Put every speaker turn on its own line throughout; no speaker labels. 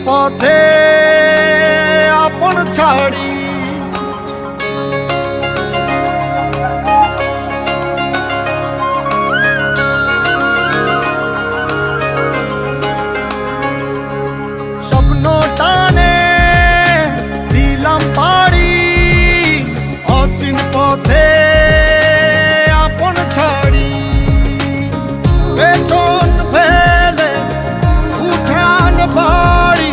পথে আপন ছাড়ি স্বপ্ন টানে দিলাম পাড়ি অচিন পথে আপন ছাড়ি পেছন ফেলে উঠান বাড়ি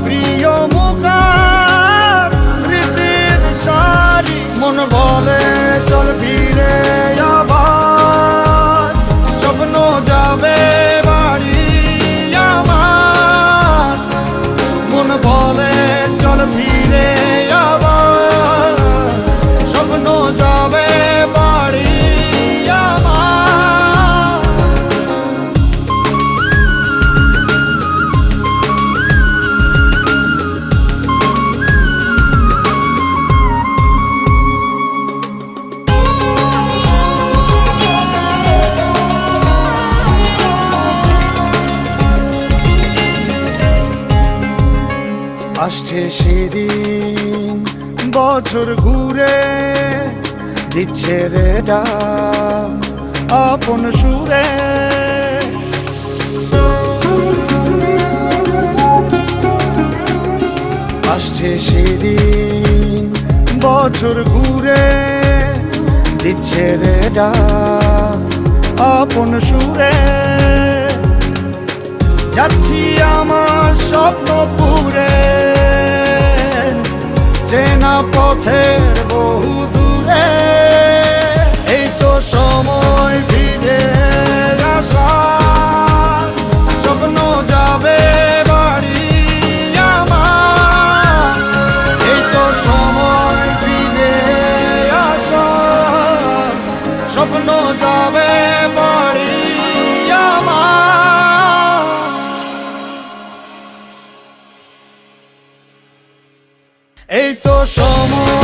প্রিয় মুখার স্মৃতির সারি মন বলে চল ফিরে আবার স্বপ্ন যাবে বাড়ি আমার মন বলে চল ফিরে আবার স্বপ্ন যাবে বাড়ি আমার আসছে সেদিন বছর ঘুরে দিচ্ছে রে ডাক আপন সুরে আসছে সেদিন বছর ঘুরে দিচ্ছে রে ডাক আপন সুরে যাচ্ছি আমার স্বপ্ন পুরে চেনা পথের বহু দূরে এই তো সময় ফিরে আসা স্বপ্ন যাবে বাড়ি আমার এই তো সময় ফিরে আসা স্বপ্ন যাবে বাড়ি আমার এই তো সময়